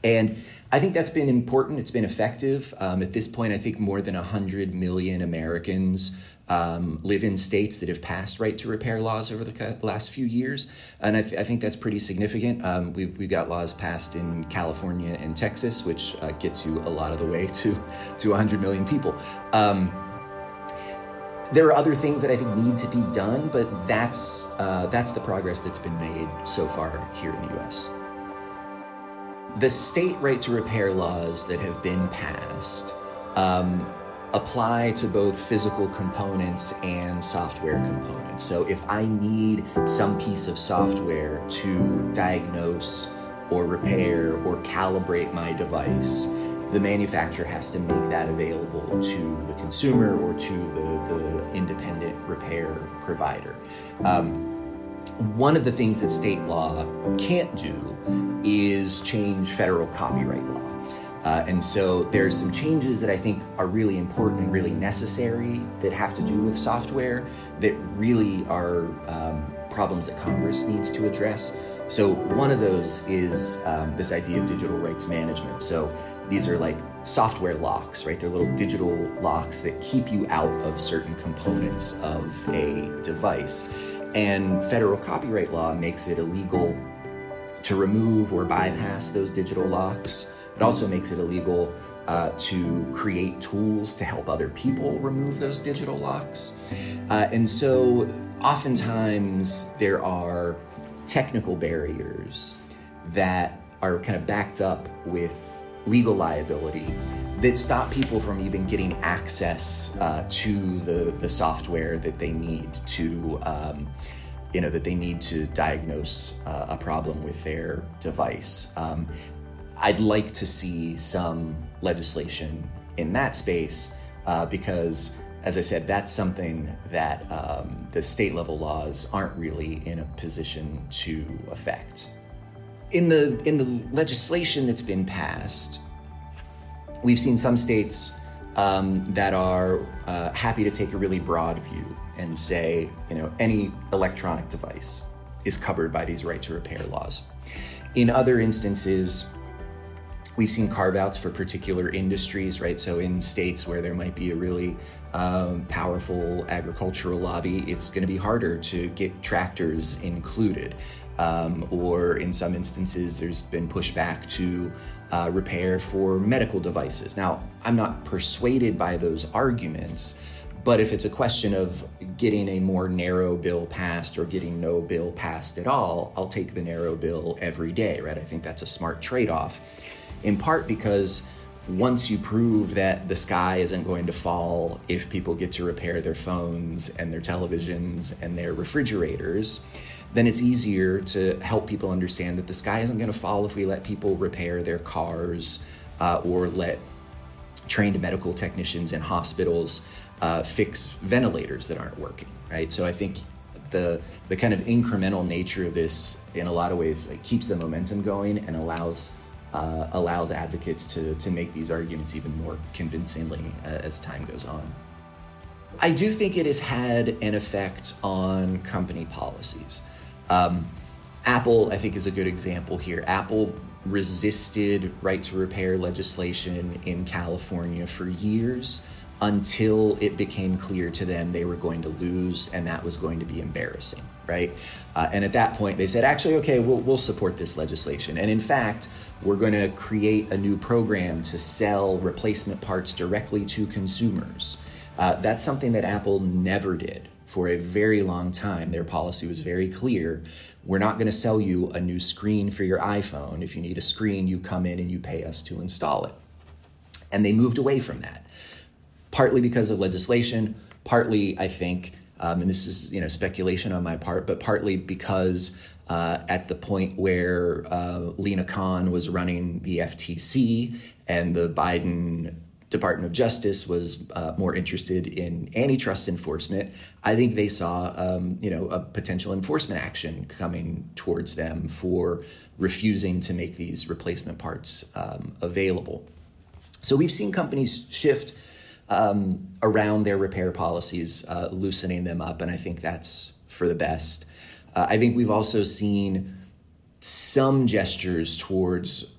And I think that's been important. It's been effective. At this point, I think more than 100 million Americans live in states that have passed right to repair laws over the last few years. And I think that's pretty significant. We've got laws passed in California and Texas, which gets you a lot of the way to 100 million people. There are other things that I think need to be done, but that's the progress that's been made so far here in the U.S. The state right to repair laws that have been passed apply to both physical components and software components. So if I need some piece of software to diagnose or repair or calibrate my device, the manufacturer has to make that available to the consumer or to the independent repair provider. One of the things that state law can't do is change federal copyright law. And so there's some changes that I think are really important and really necessary that have to do with software that really are problems that Congress needs to address. So one of those is this idea of digital rights management. So these are like software locks, right? They're little digital locks that keep you out of certain components of a device. And federal copyright law makes it illegal to remove or bypass those digital locks. It also makes it illegal to create tools to help other people remove those digital locks. And so oftentimes there are technical barriers that are kind of backed up with legal liability that stop people from even getting access to the software that they need to diagnose a problem with their device. I'd like to see some legislation in that space because, as I said, that's something that the state level laws aren't really in a position to affect. In the legislation that's been passed, we've seen some states that are happy to take a really broad view and say, any electronic device is covered by these right to repair laws. In other instances, we've seen carve-outs for particular industries, right? So in states where there might be a really powerful agricultural lobby, it's going to be harder to get tractors included. Or in some instances, there's been pushback to repair for medical devices. Now, I'm not persuaded by those arguments, but if it's a question of getting a more narrow bill passed or getting no bill passed at all, I'll take the narrow bill every day, right? I think that's a smart trade-off, in part because once you prove that the sky isn't going to fall if people get to repair their phones and their televisions and their refrigerators, then it's easier to help people understand that the sky isn't going to fall if we let people repair their cars or let trained medical technicians in hospitals fix ventilators that aren't working, right? So I think the kind of incremental nature of this, in a lot of ways, keeps the momentum going and allows advocates to make these arguments even more convincingly as time goes on. I do think it has had an effect on company policies. Apple, I think, is a good example here. Apple resisted right to repair legislation in California for years until it became clear to them they were going to lose, and that was going to be embarrassing, right? And at that point, they said, actually, okay, we'll support this legislation. And in fact, we're going to create a new program to sell replacement parts directly to consumers. That's something that Apple never did for a very long time. Their policy was very clear. We're not going to sell you a new screen for your iPhone. If you need a screen, you come in and you pay us to install it. And they moved away from that, partly because of legislation, partly, I think, and this is speculation on my part, but partly because at the point where Lena Khan was running the FTC and the Biden Department of Justice was more interested in antitrust enforcement, I think they saw a potential enforcement action coming towards them for refusing to make these replacement parts available. So we've seen companies shift around their repair policies, loosening them up, and I think that's for the best. I think we've also seen some gestures towards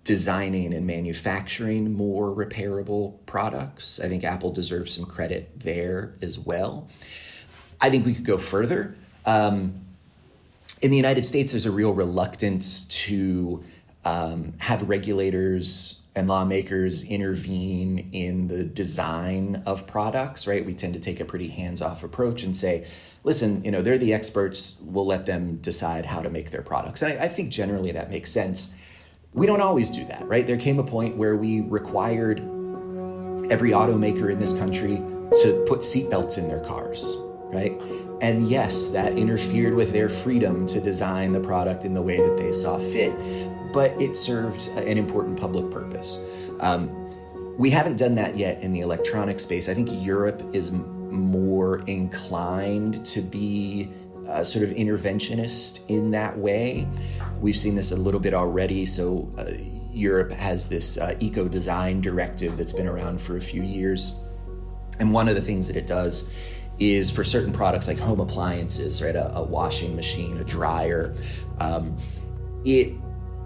designing and manufacturing more repairable products. I think Apple deserves some credit there as well. I think we could go further. In the United States, there's a real reluctance to have regulators and lawmakers intervene in the design of products, right? We tend to take a pretty hands-off approach and say, listen, they're the experts, we'll let them decide how to make their products. And I think generally that makes sense. We don't always do that, right? There came a point where we required every automaker in this country to put seatbelts in their cars, right? And yes, that interfered with their freedom to design the product in the way that they saw fit, but it served an important public purpose. We haven't done that yet in the electronic space. I think Europe is more inclined to be sort of interventionist in that way. We've seen this a little bit already. So Europe has this eco-design directive that's been around for a few years. And one of the things that it does is for certain products like home appliances, right, a washing machine, a dryer, it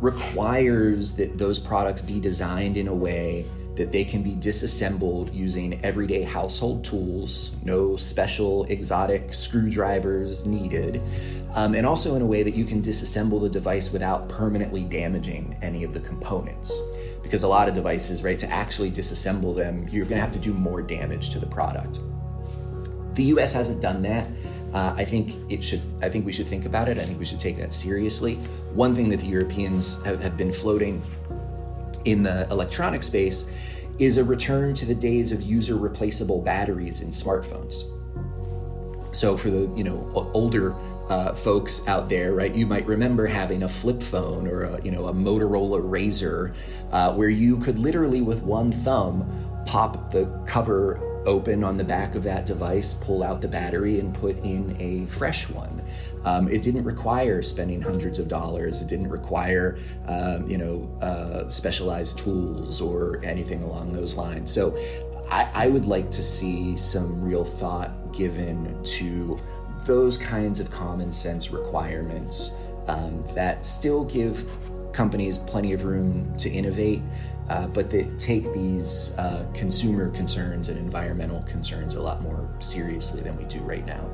requires that those products be designed in a way that they can be disassembled using everyday household tools, no special exotic screwdrivers needed, and also in a way that you can disassemble the device without permanently damaging any of the components. Because a lot of devices, right, to actually disassemble them, you're gonna have to do more damage to the product. The US hasn't done that. I think we should think about it. I think we should take that seriously. One thing that the Europeans have been floating in the electronic space is a return to the days of user replaceable batteries in smartphones. So for the older folks out there, right, you might remember having a flip phone or a Motorola Razr, where you could literally with one thumb pop the cover open on the back of that device, pull out the battery, and put in a fresh one. It didn't require spending hundreds of dollars. It didn't require, specialized tools or anything along those lines. So I would like to see some real thought given to those kinds of common sense requirements that still give companies plenty of room to innovate, but that take these consumer concerns and environmental concerns a lot more seriously than we do right now.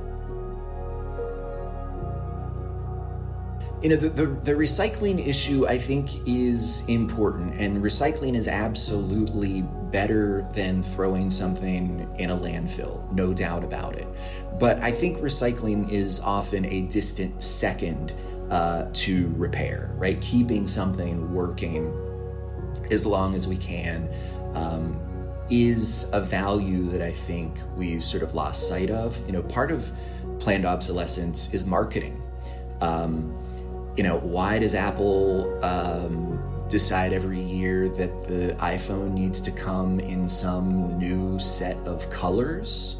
The recycling issue, I think, is important, and recycling is absolutely better than throwing something in a landfill, no doubt about it. But I think recycling is often a distant second to repair, right? Keeping something working as long as we can is a value that I think we've sort of lost sight of. Part of planned obsolescence is marketing. Why does Apple decide every year that the iPhone needs to come in some new set of colors?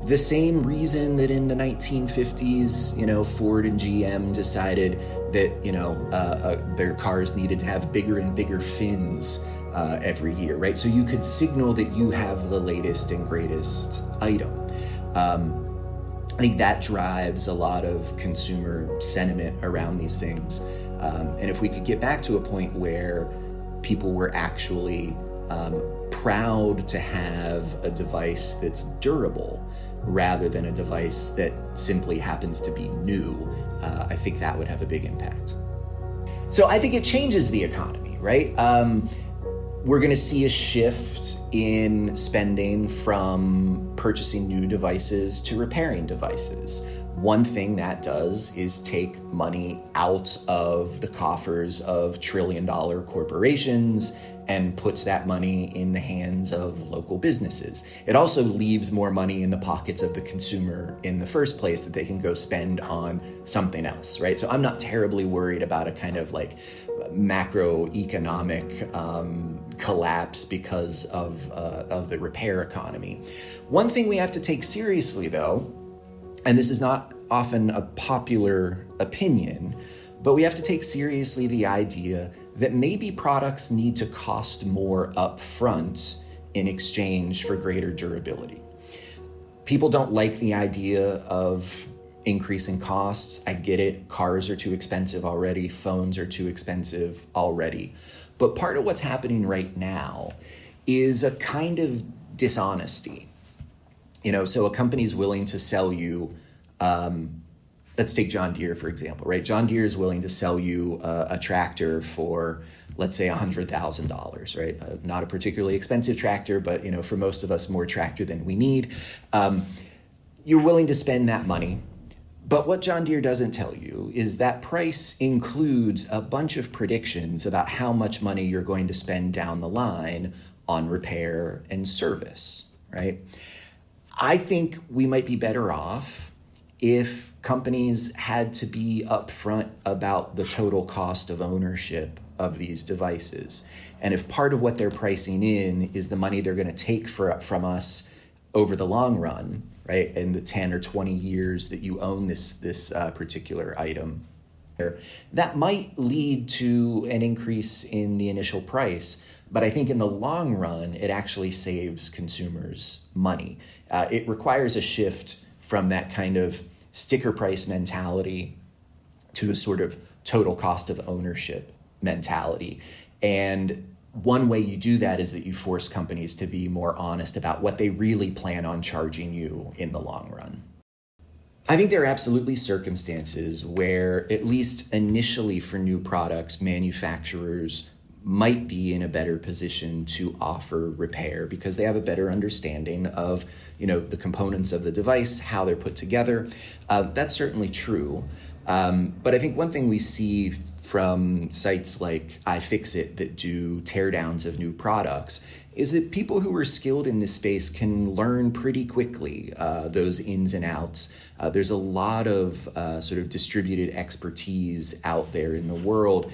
The same reason that in the 1950s, Ford and GM decided that, their cars needed to have bigger and bigger fins every year, right? So you could signal that you have the latest and greatest item. I think that drives a lot of consumer sentiment around these things. And if we could get back to a point where people were actually proud to have a device that's durable rather than a device that simply happens to be new, I think that would have a big impact. So I think it changes the economy, right? We're going to see a shift in spending from purchasing new devices to repairing devices. One thing that does is take money out of the coffers of trillion-dollar corporations and puts that money in the hands of local businesses. It also leaves more money in the pockets of the consumer in the first place that they can go spend on something else, right? So I'm not terribly worried about a kind of like macroeconomic collapse because of the repair economy. One thing we have to take seriously, though, and this is not often a popular opinion, but we have to take seriously the idea that maybe products need to cost more up front in exchange for greater durability. People don't like the idea of increasing costs. I get it. Cars are too expensive already. Phones are too expensive already. But part of what's happening right now is a kind of dishonesty. So a company's willing to sell you, let's take John Deere, for example, right? John Deere is willing to sell you a tractor for, let's say, $100,000, right? Not a particularly expensive tractor, but, for most of us, more tractor than we need. You're willing to spend that money. But what John Deere doesn't tell you is that price includes a bunch of predictions about how much money you're going to spend down the line on repair and service, right? I think we might be better off if companies had to be upfront about the total cost of ownership of these devices. And if part of what they're pricing in is the money they're going to take from us over the long run, right, and the 10 or 20 years that you own this particular item, that might lead to an increase in the initial price. But I think in the long run, it actually saves consumers money. It requires a shift from that kind of sticker price mentality to a sort of total cost of ownership mentality. And one way you do that is that you force companies to be more honest about what they really plan on charging you in the long run. I think there are absolutely circumstances where, at least initially for new products, manufacturers might be in a better position to offer repair because they have a better understanding of, the components of the device, how they're put together. That's certainly true. But I think one thing we see from sites like iFixit that do teardowns of new products is that people who are skilled in this space can learn pretty quickly those ins and outs. There's a lot of sort of distributed expertise out there in the world.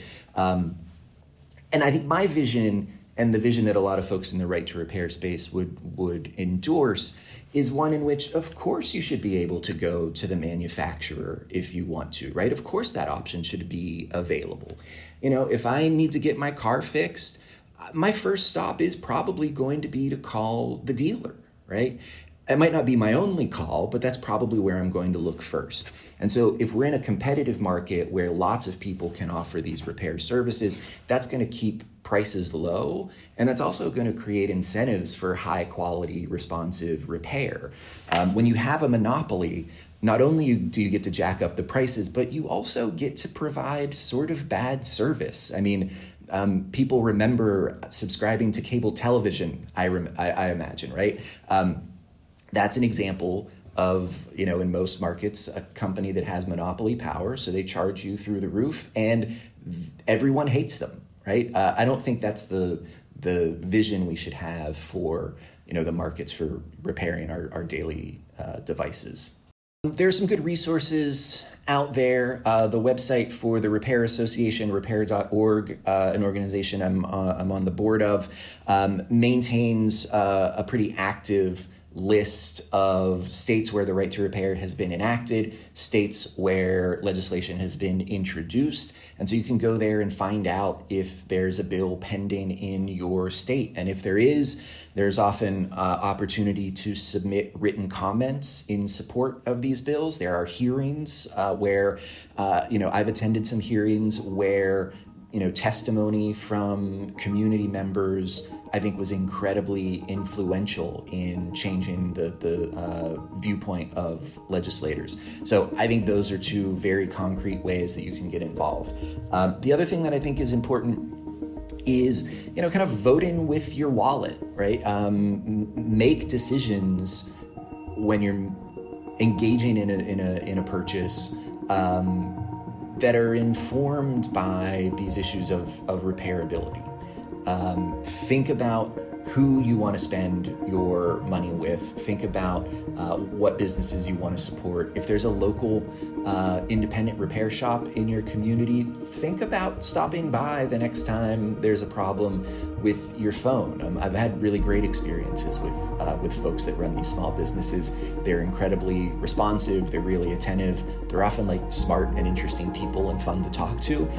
And I think my vision, and the vision that a lot of folks in the right to repair space would endorse, is one in which, of course, you should be able to go to the manufacturer if you want to, right? Of course, that option should be available. If I need to get my car fixed, my first stop is probably going to be to call the dealer, right? It might not be my only call, but that's probably where I'm going to look first. And so if we're in a competitive market where lots of people can offer these repair services, that's going to keep prices low, and that's also going to create incentives for high quality, responsive repair. When you have a monopoly, not only do you get to jack up the prices, but you also get to provide sort of bad service. I mean, people remember subscribing to cable television, I imagine, right? That's an example of, in most markets, a company that has monopoly power, so they charge you through the roof, and everyone hates them, right? I don't think that's the vision we should have for, the markets for repairing our daily devices. There's some good resources out there. The website for the Repair Association, repair.org, an organization I'm on the board of, maintains a pretty active list of states where the right to repair has been enacted, states where legislation has been introduced. And so you can go there and find out if there's a bill pending in your state. And if there is, there's often opportunity to submit written comments in support of these bills. There are hearings where, I've attended some hearings where, testimony from community members, I think, was incredibly influential in changing the viewpoint of legislators. So I think those are two very concrete ways that you can get involved. The other thing that I think is important is, kind of voting with your wallet, right? Make decisions when you're engaging in a purchase that are informed by these issues of repairability. Think about who you want to spend your money with. Think about what businesses you want to support. If there's a local independent repair shop in your community, think about stopping by the next time there's a problem with your phone. I've had really great experiences with folks that run these small businesses. They're incredibly responsive. They're really attentive. They're often smart and interesting people and fun to talk to.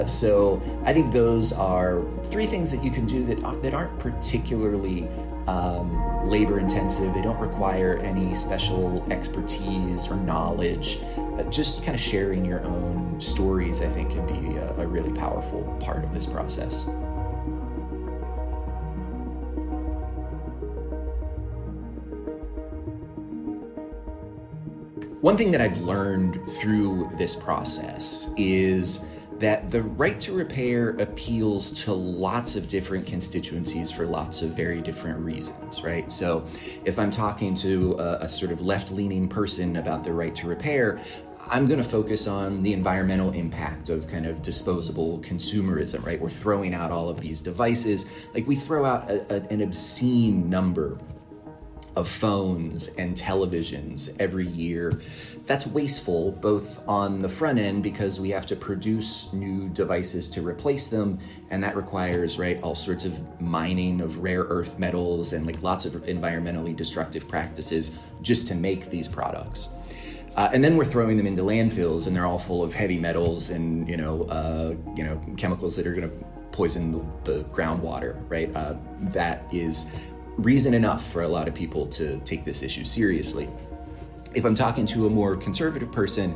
So I think those are three things that you can do that aren't particularly labor intensive. They don't require any special expertise or knowledge. Just kind of sharing your own stories, I think, can be a really powerful part of this process. One thing that I've learned through this process is that the right to repair appeals to lots of different constituencies for lots of very different reasons, right? So if I'm talking to a sort of left-leaning person about the right to repair, I'm going to focus on the environmental impact of kind of disposable consumerism, right? We're throwing out all of these devices. Like, we throw out an obscene number of phones and televisions every year. That's wasteful, both on the front end because we have to produce new devices to replace them, and that requires, right, all sorts of mining of rare earth metals and like lots of environmentally destructive practices just to make these products. And then we're throwing them into landfills, and they're all full of heavy metals and chemicals that are going to poison the groundwater, right? That is reason enough for a lot of people to take this issue seriously. If I'm talking to a more conservative person,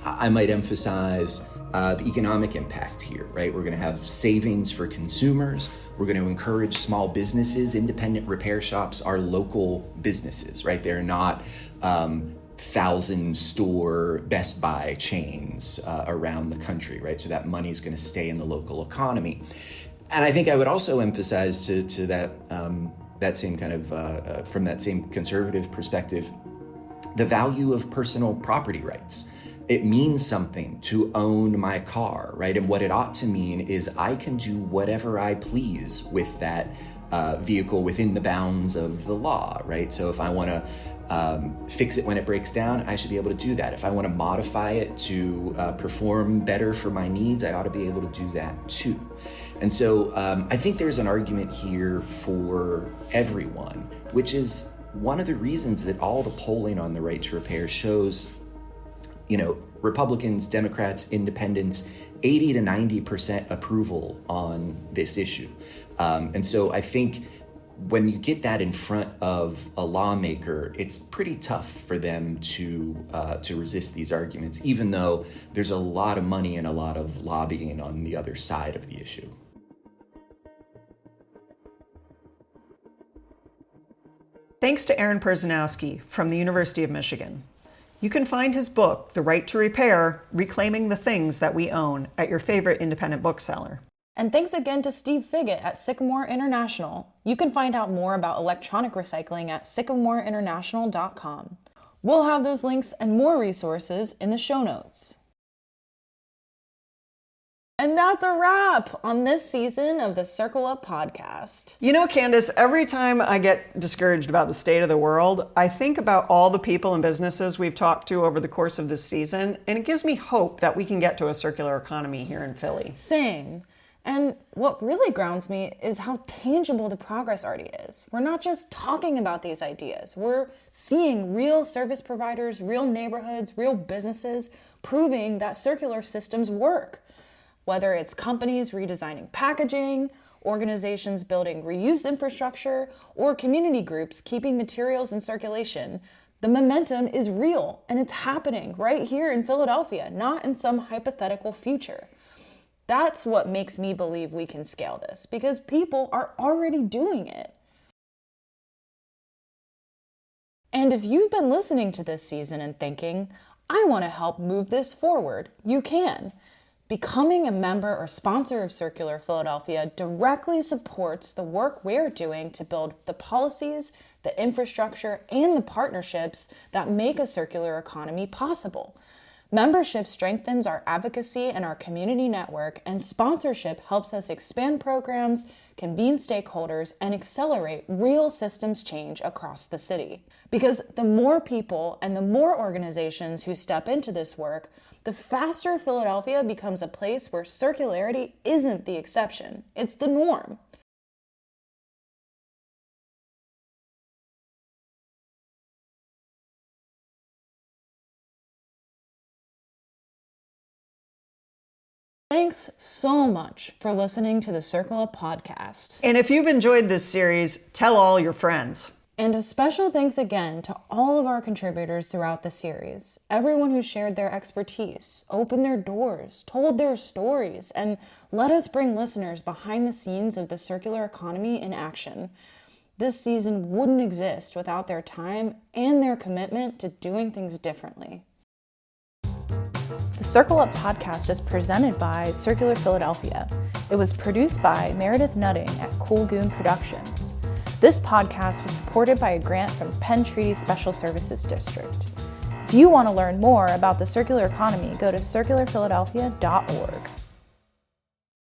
I might emphasize the economic impact here, right? We're going to have savings for consumers. We're going to encourage small businesses. Independent repair shops are local businesses, right? They're not 1,000-store Best Buy chains around the country, right? So that money is going to stay in the local economy. And I think I would also emphasize to that that same kind of from that same conservative perspective, the value of personal property rights. It means something to own my car, right? And what it ought to mean is I can do whatever I please with that vehicle within the bounds of the law, right? So if I want to fix it when it breaks down, I should be able to do that. If I want to modify it to perform better for my needs, I ought to be able to do that too. And so I think there's an argument here for everyone, which is one of the reasons that all the polling on the right to repair shows, Republicans, Democrats, independents, 80 to 90% approval on this issue. And so I think when you get that in front of a lawmaker, it's pretty tough for them to resist these arguments, even though there's a lot of money and a lot of lobbying on the other side of the issue. Thanks to Aaron Perzanowski from the University of Michigan. You can find his book, The Right to Repair, Reclaiming the Things That We Own, at your favorite independent bookseller. And thanks again to Steve Figgett at Sycamore International. You can find out more about electronic recycling at sycamoreinternational.com. We'll have those links and more resources in the show notes. And that's a wrap on this season of the Circle Up podcast. You know, Candace, every time I get discouraged about the state of the world, I think about all the people and businesses we've talked to over the course of this season, and it gives me hope that we can get to a circular economy here in Philly. Same. And what really grounds me is how tangible the progress already is. We're not just talking about these ideas. We're seeing real service providers, real neighborhoods, real businesses proving that circular systems work. Whether it's companies redesigning packaging, organizations building reuse infrastructure, or community groups keeping materials in circulation, the momentum is real and it's happening right here in Philadelphia, not in some hypothetical future. That's what makes me believe we can scale this, because people are already doing it. And if you've been listening to this season and thinking, I want to help move this forward, you can. Becoming a member or sponsor of Circular Philadelphia directly supports the work we're doing to build the policies, the infrastructure, and the partnerships that make a circular economy possible. Membership strengthens our advocacy and our community network, and sponsorship helps us expand programs, convene stakeholders, and accelerate real systems change across the city. Because the more people and the more organizations who step into this work, the faster Philadelphia becomes a place where circularity isn't the exception, it's the norm. Thanks so much for listening to the Circle Up podcast. And if you've enjoyed this series, tell all your friends. And a special thanks again to all of our contributors throughout the series. Everyone who shared their expertise, opened their doors, told their stories, and let us bring listeners behind the scenes of the circular economy in action. This season wouldn't exist without their time and their commitment to doing things differently. The Circle Up podcast is presented by Circular Philadelphia. It was produced by Meredith Nutting at Cool Goon Productions. This podcast was supported by a grant from Penn Treaty Special Services District. If you want to learn more about the circular economy, go to circularphiladelphia.org.